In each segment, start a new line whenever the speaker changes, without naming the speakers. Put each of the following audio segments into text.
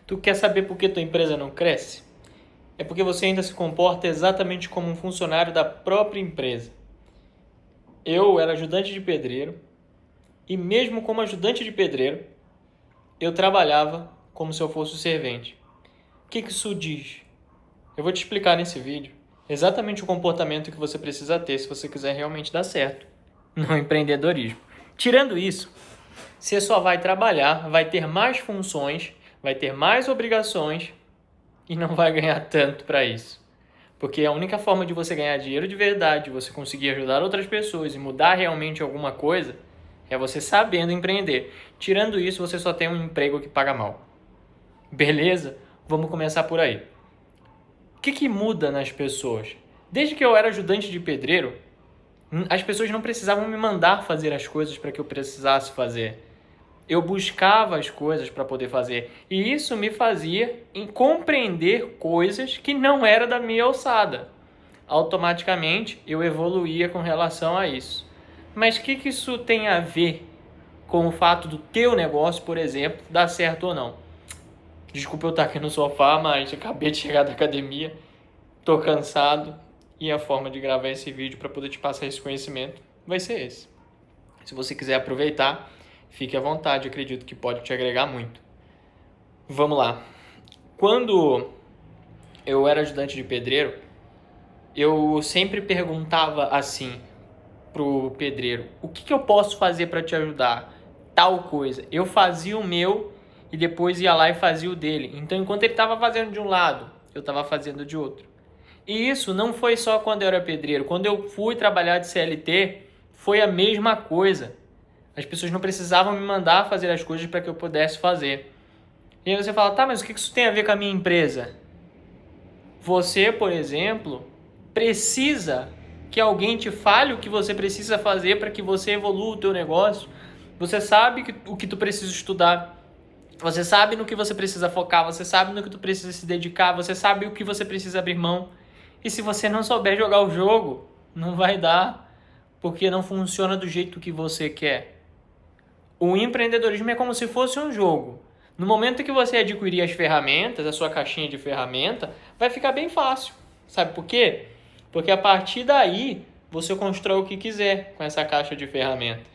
Tu quer saber por que tua empresa não cresce? É porque você ainda se comporta exatamente como um funcionário da própria empresa. Eu era ajudante de pedreiro e mesmo como ajudante de pedreiro, eu trabalhava como se eu fosse o servente. O que isso diz? Eu vou te explicar nesse vídeo exatamente o comportamento que você precisa ter se você quiser realmente dar certo no empreendedorismo. Tirando isso, você só vai trabalhar, vai ter mais funções, vai ter mais obrigações e não vai ganhar tanto para isso. Porque a única forma de você ganhar dinheiro de verdade, de você conseguir ajudar outras pessoas e mudar realmente alguma coisa, é você sabendo empreender. Tirando isso, você só tem um emprego que paga mal. Beleza? Vamos começar por aí. O que muda nas pessoas? Desde que eu era ajudante de pedreiro, as pessoas não precisavam me mandar fazer as coisas para que eu precisasse fazer. Eu buscava as coisas para poder fazer. E isso me fazia compreender coisas que não era da minha alçada. Automaticamente eu evoluía com relação a isso. Mas o que isso tem a ver com o fato do teu negócio, por exemplo, dar certo ou não? Desculpa eu estar aqui no sofá, mas acabei de chegar da academia, tô cansado e a forma de gravar esse vídeo para poder te passar esse conhecimento vai ser esse. Se você quiser aproveitar, fique à vontade, acredito que pode te agregar muito. Vamos lá. Quando eu era ajudante de pedreiro, eu sempre perguntava assim pro pedreiro: o que eu posso fazer para te ajudar? Tal coisa. Eu fazia o meu e depois ia lá e fazia o dele. Então, enquanto ele estava fazendo de um lado, eu estava fazendo de outro. E isso não foi só quando eu era pedreiro. Quando eu fui trabalhar de CLT, foi a mesma coisa. As pessoas não precisavam me mandar fazer as coisas para que eu pudesse fazer. E aí você fala: tá, mas o que isso tem a ver com a minha empresa? Você, por exemplo, precisa que alguém te fale o que você precisa fazer para que você evolua o teu negócio. Você sabe o que tu precisa estudar. Você sabe no que você precisa focar. Você sabe no que tu precisa se dedicar. Você sabe o que você precisa abrir mão. E se você não souber jogar o jogo, não vai dar, porque não funciona do jeito que você quer. O empreendedorismo é como se fosse um jogo. No momento que você adquirir as ferramentas, a sua caixinha de ferramenta, vai ficar bem fácil. Sabe por quê? Porque a partir daí, você constrói o que quiser com essa caixa de ferramentas.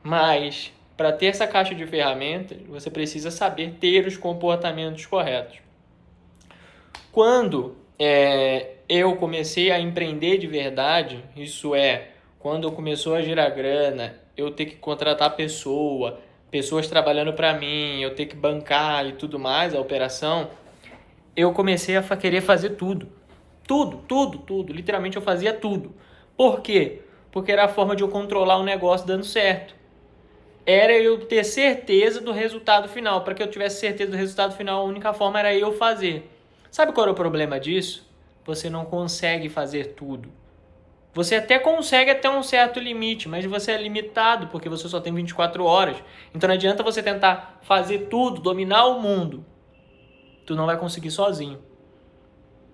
Mas, para ter essa caixa de ferramentas, você precisa saber ter os comportamentos corretos. Quando eu comecei a empreender de verdade, isso é, quando começou a girar grana, eu ter que contratar pessoas trabalhando para mim, eu ter que bancar e tudo mais, a operação, eu comecei a querer fazer tudo. Tudo. Literalmente eu fazia tudo. Por quê? Porque era a forma de eu controlar o negócio dando certo. Era eu ter certeza do resultado final. Para que eu tivesse certeza do resultado final, a única forma era eu fazer. Sabe qual é o problema disso? Você não consegue fazer tudo. Você até consegue até um certo limite, mas você é limitado porque você só tem 24 horas. Então não adianta você tentar fazer tudo, dominar o mundo. Tu não vai conseguir sozinho.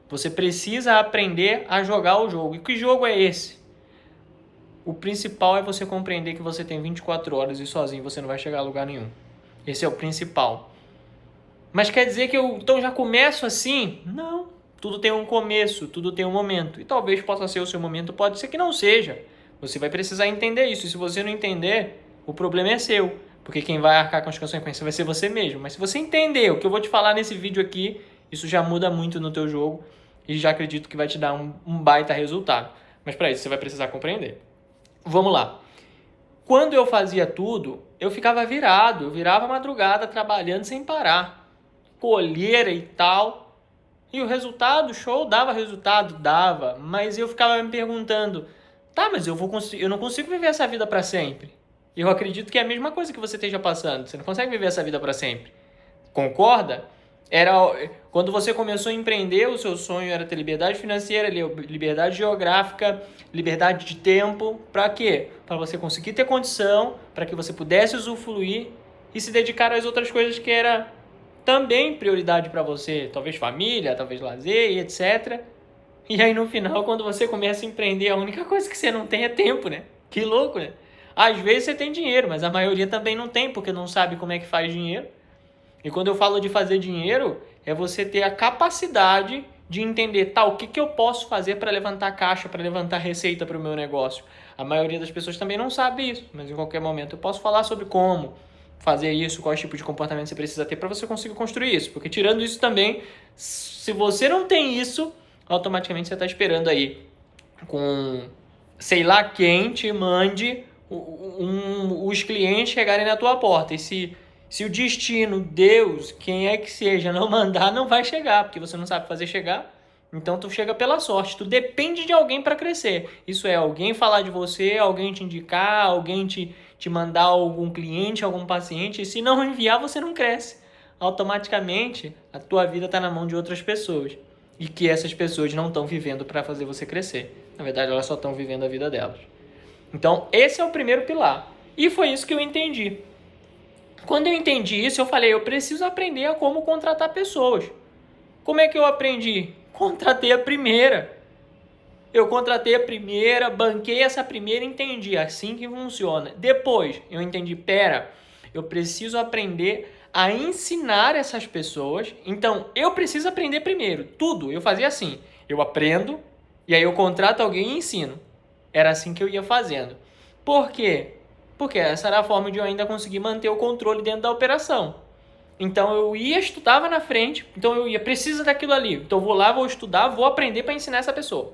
Você precisa aprender a jogar o jogo. E que jogo é esse? O principal é você compreender que você tem 24 horas e sozinho você não vai chegar a lugar nenhum. Esse é o principal. Mas quer dizer que eu então já começo assim? Não. Tudo tem um começo, tudo tem um momento. E talvez possa ser o seu momento, pode ser que não seja. Você vai precisar entender isso. E se você não entender, o problema é seu. Porque quem vai arcar com as consequências vai ser você mesmo. Mas se você entender o que eu vou te falar nesse vídeo aqui, isso já muda muito no teu jogo. E já acredito que vai te dar um baita resultado. Mas para isso você vai precisar compreender. Vamos lá. Quando eu fazia tudo, eu ficava virado. Eu virava madrugada trabalhando sem parar. Colheira e tal. E o resultado, show, dava resultado? Dava. Mas eu ficava me perguntando, tá, mas eu não consigo viver essa vida para sempre. Eu acredito que é a mesma coisa que você esteja passando. Você não consegue viver essa vida para sempre. Concorda? Quando você começou a empreender, o seu sonho era ter liberdade financeira, liberdade geográfica, liberdade de tempo. Para quê? Para você conseguir ter condição, para que você pudesse usufruir e se dedicar às outras coisas que era também prioridade para você. Talvez família, talvez lazer e etc. E aí no final, quando você começa a empreender, a única coisa que você não tem é tempo, né? Que louco, né? Às vezes você tem dinheiro, mas a maioria também não tem, porque não sabe como é que faz dinheiro. E quando eu falo de fazer dinheiro, é você ter a capacidade de entender, tá, o que, que eu posso fazer para levantar caixa, para levantar receita para o meu negócio. A maioria das pessoas também não sabe isso, mas em qualquer momento eu posso falar sobre como fazer isso, qual tipo de comportamento você precisa ter para você conseguir construir isso. Porque tirando isso também, se você não tem isso, automaticamente você está esperando aí com sei lá quem te mande os clientes chegarem na tua porta. E se o destino, Deus, quem é que seja, não mandar, não vai chegar, porque você não sabe fazer chegar. Então tu chega pela sorte, tu depende de alguém para crescer. Isso é alguém falar de você, alguém te indicar, alguém te mandar algum cliente, algum paciente. E se não enviar, você não cresce. Automaticamente a tua vida está na mão de outras pessoas. E que essas pessoas não estão vivendo para fazer você crescer. Na verdade, elas só estão vivendo a vida delas. Então, esse é o primeiro pilar. E foi isso que eu entendi. Quando eu entendi isso, eu falei, eu preciso aprender a como contratar pessoas. Como é que eu aprendi? Contratei a primeira. Eu contratei a primeira, banquei essa primeira e entendi. Assim que funciona. Depois, eu entendi, eu preciso aprender a ensinar essas pessoas. Então, eu preciso aprender primeiro. Tudo. Eu fazia assim. Eu aprendo, e aí eu contrato alguém e ensino. Era assim que eu ia fazendo. Por quê? Porque essa era a forma de eu ainda conseguir manter o controle dentro da operação. Então eu ia, estudava na frente, então eu ia, precisa daquilo ali. Então eu vou lá, vou estudar, vou aprender para ensinar essa pessoa.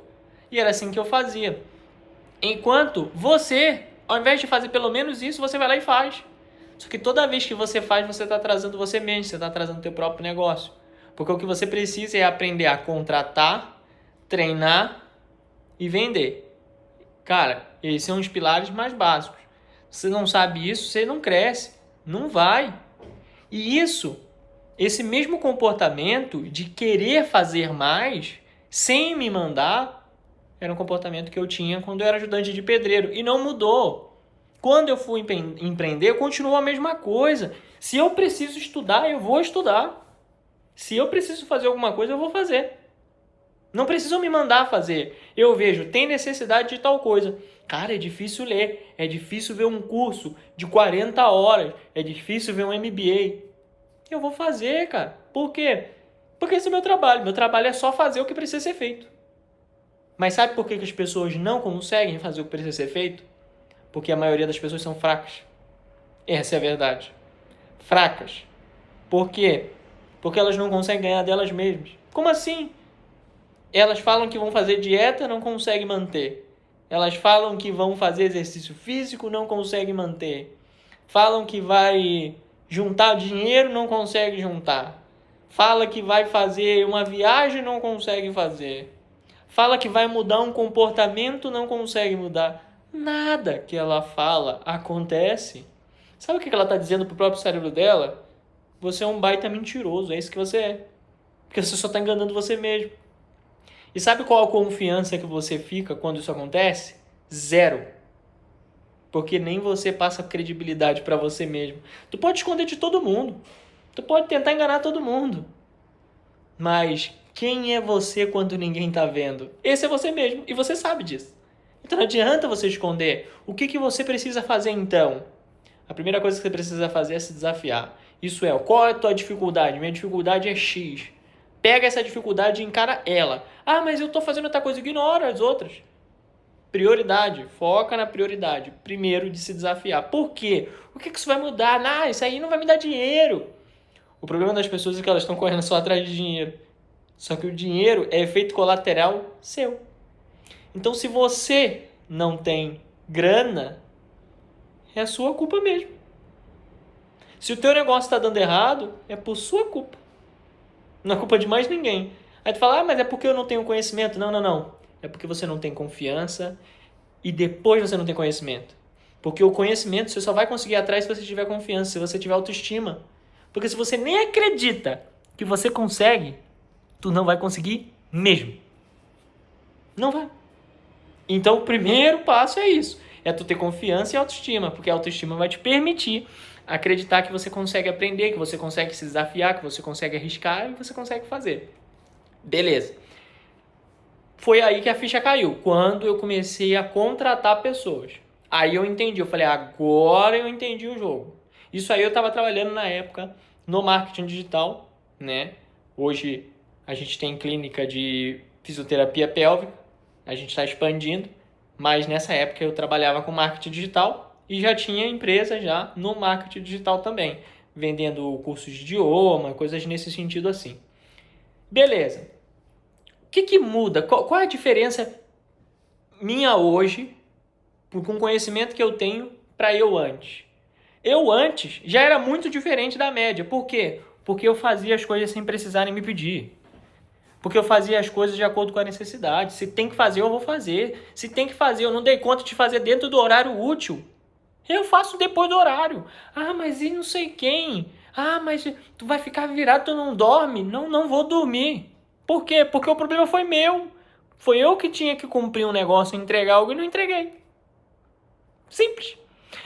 E era assim que eu fazia. Enquanto você, ao invés de fazer pelo menos isso, você vai lá e faz. Só que toda vez que você faz, você está atrasando você mesmo, você está atrasando o teu próprio negócio. Porque o que você precisa é aprender a contratar, treinar e vender. Cara, esses são os pilares mais básicos. Se você não sabe isso, você não cresce, não vai. E esse mesmo comportamento de querer fazer mais, sem me mandar, era um comportamento que eu tinha quando eu era ajudante de pedreiro. E não mudou. Quando eu fui empreender, continuou a mesma coisa. Se eu preciso estudar, eu vou estudar. Se eu preciso fazer alguma coisa, eu vou fazer. Não precisam me mandar fazer. Eu vejo, tem necessidade de tal coisa. Cara, é difícil ler, é difícil ver um curso de 40 horas, é difícil ver um MBA. Eu vou fazer, cara. Por quê? Porque esse é o meu trabalho. Meu trabalho é só fazer o que precisa ser feito. Mas sabe por que as pessoas não conseguem fazer o que precisa ser feito? Porque a maioria das pessoas são fracas. Essa é a verdade. Fracas. Por quê? Porque elas não conseguem ganhar delas mesmas. Como assim? Elas falam que vão fazer dieta, não conseguem manter. Elas falam que vão fazer exercício físico, não conseguem manter. Falam que vai juntar dinheiro, não consegue juntar. Fala que vai fazer uma viagem, não consegue fazer. Fala que vai mudar um comportamento, não consegue mudar. Nada que ela fala acontece. Sabe o que ela está dizendo pro próprio cérebro dela? Você é um baita mentiroso, é isso que você é. Porque você só está enganando você mesmo. E sabe qual a confiança que você fica quando isso acontece? Zero. Porque nem você passa credibilidade para você mesmo. Tu pode esconder de todo mundo. Tu pode tentar enganar todo mundo. Mas quem é você quando ninguém tá vendo? Esse é você mesmo. E você sabe disso. Então não adianta você esconder. O que você precisa fazer então? A primeira coisa que você precisa fazer é se desafiar. Isso é, qual é a tua dificuldade? Minha dificuldade é X. Pega essa dificuldade e encara ela. Ah, mas eu estou fazendo outra coisa. Ignora as outras. Prioridade. Foca na prioridade. Primeiro de se desafiar. Por quê? O que isso vai mudar? Ah, isso aí não vai me dar dinheiro. O problema das pessoas é que elas estão correndo só atrás de dinheiro. Só que o dinheiro é efeito colateral seu. Então, se você não tem grana, é a sua culpa mesmo. Se o teu negócio está dando errado, é por sua culpa. Não é culpa de mais ninguém. Aí tu fala, mas é porque eu não tenho conhecimento. Não. É porque você não tem confiança e depois você não tem conhecimento. Porque o conhecimento você só vai conseguir ir atrás se você tiver confiança, se você tiver autoestima. Porque se você nem acredita que você consegue, tu não vai conseguir mesmo. Não vai. Então o primeiro passo é isso. É tu ter confiança e autoestima. Porque a autoestima vai te permitir acreditar que você consegue aprender, que você consegue se desafiar, que você consegue arriscar e você consegue fazer. Beleza. Foi aí que a ficha caiu, quando eu comecei a contratar pessoas. Aí eu entendi, eu falei, agora eu entendi o jogo. Isso aí eu estava trabalhando na época no marketing digital, né? Hoje a gente tem clínica de fisioterapia pélvica, a gente está expandindo, mas nessa época eu trabalhava com marketing digital e já tinha empresa já no marketing digital também, vendendo cursos de idioma, coisas nesse sentido assim. Beleza. O que muda? Qual é a diferença minha hoje, com o conhecimento que eu tenho, para eu antes? Eu antes já era muito diferente da média. Por quê? Porque eu fazia as coisas sem precisarem me pedir. Porque eu fazia as coisas de acordo com a necessidade. Se tem que fazer, eu vou fazer. Se tem que fazer, eu não dei conta de fazer dentro do horário útil, eu faço depois do horário. Ah, mas e não sei quem? Ah, mas tu vai ficar virado, tu não dorme? Não, não vou dormir. Por quê? Porque o problema foi meu. Foi eu que tinha que cumprir um negócio, entregar algo e não entreguei. Simples.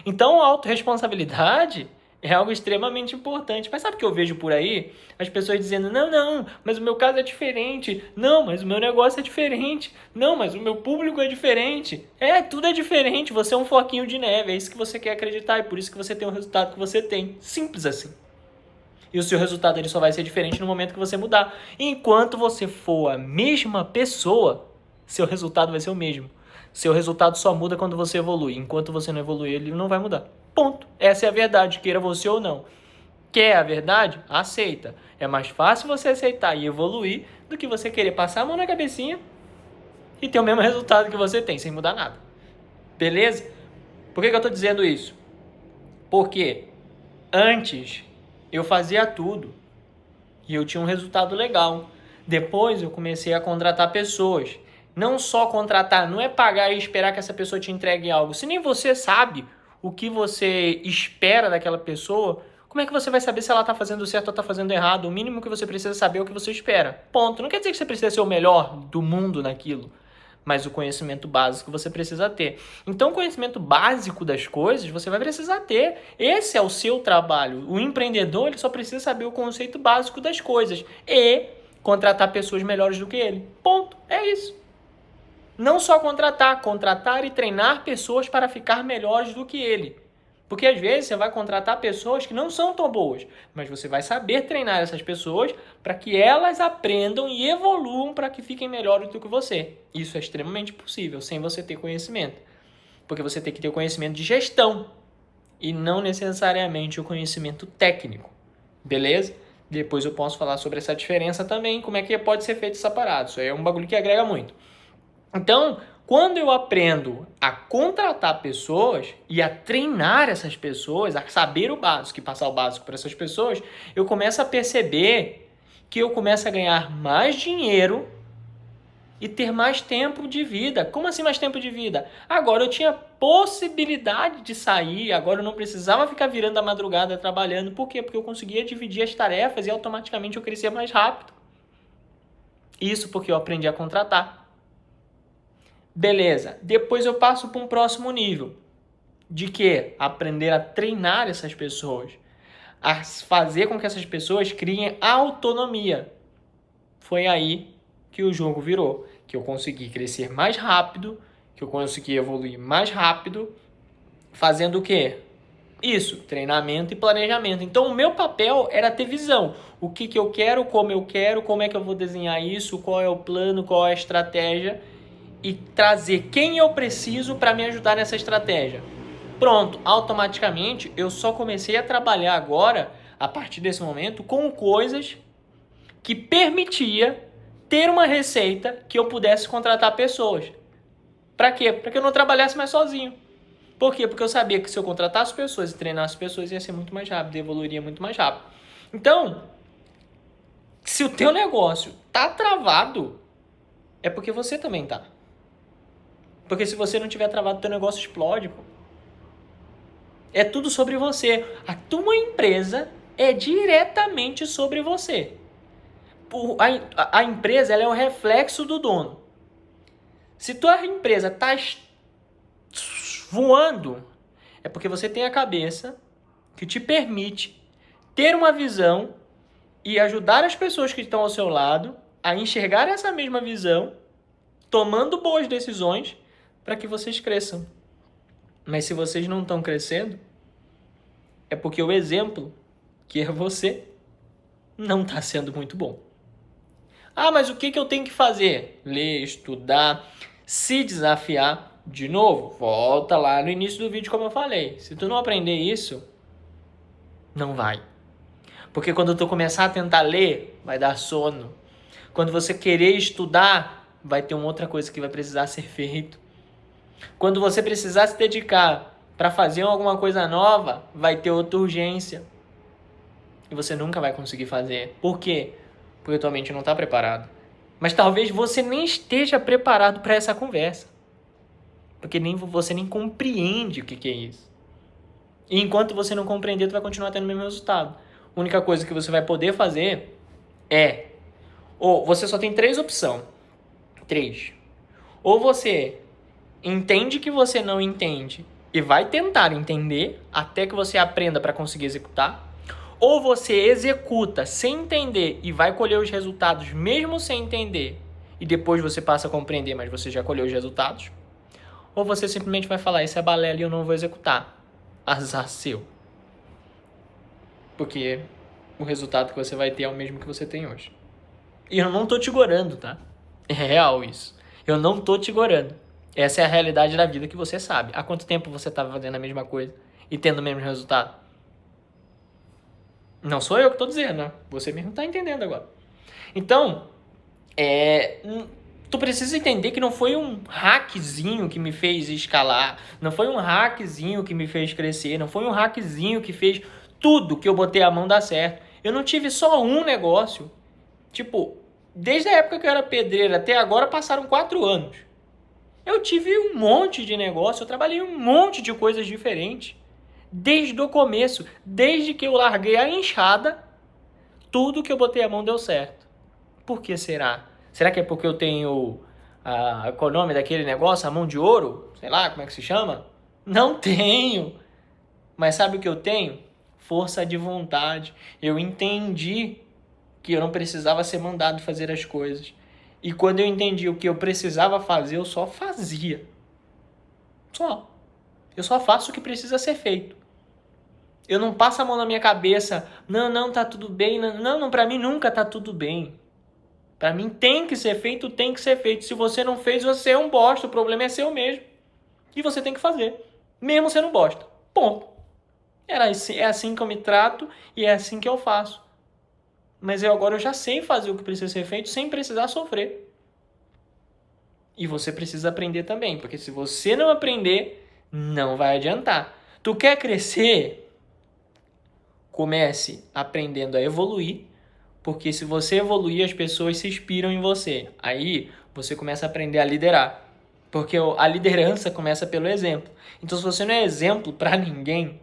Então, a autorresponsabilidade é algo extremamente importante. Mas sabe o que eu vejo por aí? As pessoas dizendo, não, mas o meu caso é diferente. Não, mas o meu negócio é diferente. Não, mas o meu público é diferente. Tudo é diferente. Você é um floquinho de neve. É isso que você quer acreditar. E por isso que você tem o resultado que você tem. Simples assim. E o seu resultado ele só vai ser diferente no momento que você mudar. Enquanto você for a mesma pessoa, seu resultado vai ser o mesmo. Seu resultado só muda quando você evolui. Enquanto você não evoluir, ele não vai mudar. Ponto. Essa é a verdade, queira você ou não. Quer a verdade? Aceita. É mais fácil você aceitar e evoluir do que você querer passar a mão na cabecinha e ter o mesmo resultado que você tem, sem mudar nada. Beleza? Por que eu estou dizendo isso? Porque antes eu fazia tudo e eu tinha um resultado legal. Depois eu comecei a contratar pessoas. Não só contratar, não é pagar e esperar que essa pessoa te entregue algo. Se nem você sabe o que você espera daquela pessoa, como é que você vai saber se ela está fazendo certo ou está fazendo errado? O mínimo que você precisa saber é o que você espera. Ponto. Não quer dizer que você precisa ser o melhor do mundo naquilo, mas o conhecimento básico você precisa ter. Então, o conhecimento básico das coisas você vai precisar ter. Esse é o seu trabalho. O empreendedor ele só precisa saber o conceito básico das coisas e contratar pessoas melhores do que ele. Ponto. É isso. Não só contratar e treinar pessoas para ficar melhores do que ele. Porque às vezes você vai contratar pessoas que não são tão boas, mas você vai saber treinar essas pessoas para que elas aprendam e evoluam para que fiquem melhores do que você. Isso é extremamente possível sem você ter conhecimento. Porque você tem que ter o conhecimento de gestão e não necessariamente o conhecimento técnico. Beleza? Depois eu posso falar sobre essa diferença também, como é que pode ser feito separado. Isso aí é um bagulho que agrega muito. Então, quando eu aprendo a contratar pessoas e a treinar essas pessoas, a saber o básico e passar o básico para essas pessoas, eu começo a perceber que eu começo a ganhar mais dinheiro e ter mais tempo de vida. Como assim mais tempo de vida? Agora eu tinha possibilidade de sair, agora eu não precisava ficar virando a madrugada trabalhando. Por quê? Porque eu conseguia dividir as tarefas e automaticamente eu crescia mais rápido. Isso porque eu aprendi a contratar. Beleza, depois eu passo para um próximo nível. De que? Aprender a treinar essas pessoas. A fazer com que essas pessoas criem autonomia. Foi aí que o jogo virou. Que eu consegui crescer mais rápido, que eu consegui evoluir mais rápido, fazendo o quê? Isso, treinamento e planejamento. Então o meu papel era ter visão. O que eu quero, como é que eu vou desenhar isso, qual é o plano, qual é a estratégia e trazer quem eu preciso para me ajudar nessa estratégia. Pronto, automaticamente eu só comecei a trabalhar agora, a partir desse momento, com coisas que permitia ter uma receita que eu pudesse contratar pessoas. Para quê? Para que eu não trabalhasse mais sozinho. Por quê? Porque eu sabia que se eu contratasse pessoas e treinasse pessoas ia ser muito mais rápido, evoluiria muito mais rápido. Então, se o teu negócio tá travado, é porque você também tá. Porque se você não tiver travado, teu negócio explode, pô. É tudo sobre você. A tua empresa é diretamente sobre você. A empresa ela é o reflexo do dono. Se tua empresa está voando, é porque você tem a cabeça que te permite ter uma visão e ajudar as pessoas que estão ao seu lado a enxergar essa mesma visão, tomando boas decisões para que vocês cresçam. Mas se vocês não estão crescendo, é porque o exemplo, que é você, não está sendo muito bom. Ah, mas o que eu tenho que fazer? Ler, estudar, se desafiar. De novo, volta lá no início do vídeo como eu falei. Se tu não aprender isso, não vai. Porque quando tu começar a tentar ler, vai dar sono. Quando você querer estudar, vai ter uma outra coisa que vai precisar ser feito. Quando você precisar se dedicar para fazer alguma coisa nova, vai ter outra urgência. E você nunca vai conseguir fazer. Por quê? Porque tua mente não está preparada. Mas talvez você nem esteja preparado para essa conversa. Porque você nem compreende o que é isso. E enquanto você não compreender, tu vai continuar tendo o mesmo resultado. A única coisa que você vai poder fazer é... Ou você só tem 3 opções. 3. Ou você entende que você não entende e vai tentar entender até que você aprenda para conseguir executar. Ou você executa sem entender e vai colher os resultados mesmo sem entender e depois você passa a compreender, mas você já colheu os resultados. Ou você simplesmente vai falar, isso é balela e eu não vou executar. Azar seu. Porque o resultado que você vai ter é o mesmo que você tem hoje. E eu não tô te gorando, tá? É real isso. Eu não tô te gorando. Essa é a realidade da vida que você sabe. Há quanto tempo você tá fazendo a mesma coisa e tendo o mesmo resultado? Não sou eu que tô dizendo, né? Você mesmo tá entendendo agora. Então, tu precisa entender que não foi um hackzinho que me fez escalar, não foi um hackzinho que me fez crescer, não foi um hackzinho que fez tudo que eu botei a mão dar certo. Eu não tive só um negócio. Tipo, desde a época que eu era pedreiro até agora passaram 4 anos. Eu tive um monte de negócio, eu trabalhei em um monte de coisas diferentes. Desde o começo, desde que eu larguei a enxada, tudo que eu botei a mão deu certo. Por que será? Será que é porque eu tenho, qual é o nome daquele negócio, a mão de ouro? Sei lá, como é que se chama? Não tenho. Mas sabe o que eu tenho? Força de vontade. Eu entendi que eu não precisava ser mandado fazer as coisas. E quando eu entendi o que eu precisava fazer, eu só fazia. Só. Eu só faço o que precisa ser feito. Eu não passo a mão na minha cabeça. Não, tá tudo bem. Não, pra mim nunca tá tudo bem. Pra mim tem que ser feito, tem que ser feito. Se você não fez, você é um bosta. O problema é seu mesmo. E você tem que fazer. Mesmo sendo bosta. Ponto. É assim que eu me trato e é assim que eu faço. Mas agora eu já sei fazer o que precisa ser feito sem precisar sofrer. E você precisa aprender também. Porque se você não aprender, não vai adiantar. Tu quer crescer? Comece aprendendo a evoluir, porque se você evoluir, as pessoas se inspiram em você. Aí você começa a aprender a liderar, porque a liderança começa pelo exemplo. Então, se você não é exemplo para ninguém,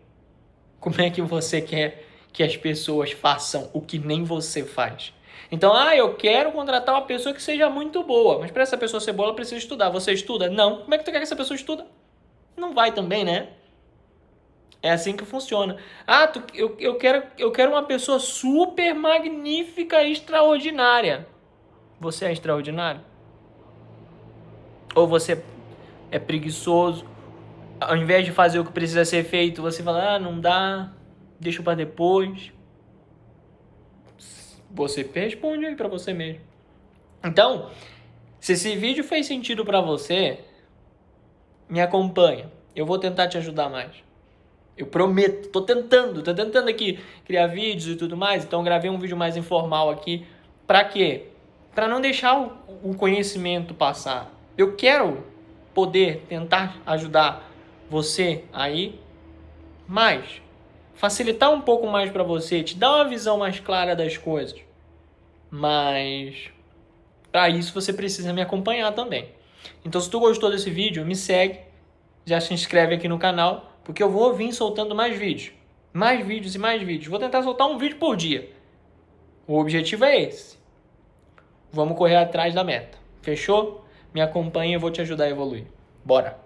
como é que você quer que as pessoas façam o que nem você faz? Então, eu quero contratar uma pessoa que seja muito boa, mas para essa pessoa ser boa, ela precisa estudar. Você estuda? Não. Como é que tu quer que essa pessoa estuda? Não vai também, né? É assim que funciona. Eu quero uma pessoa super magnífica, extraordinária. Você é extraordinário? Ou você é preguiçoso? Ao invés de fazer o que precisa ser feito, você fala, não dá, deixa para depois. Você responde aí para você mesmo. Então, se esse vídeo fez sentido para você, me acompanha. Eu vou tentar te ajudar mais. Eu prometo, tô tentando aqui criar vídeos e tudo mais, então gravei um vídeo mais informal aqui. Pra quê? Pra não deixar o conhecimento passar. Eu quero poder tentar ajudar você aí, mas facilitar um pouco mais pra você, te dar uma visão mais clara das coisas. Mas pra isso você precisa me acompanhar também. Então se tu gostou desse vídeo, me segue, já se inscreve aqui no canal, porque eu vou vir soltando mais vídeos. Mais vídeos e mais vídeos. Vou tentar soltar um vídeo por dia. O objetivo é esse. Vamos correr atrás da meta. Fechou? Me acompanha e eu vou te ajudar a evoluir. Bora!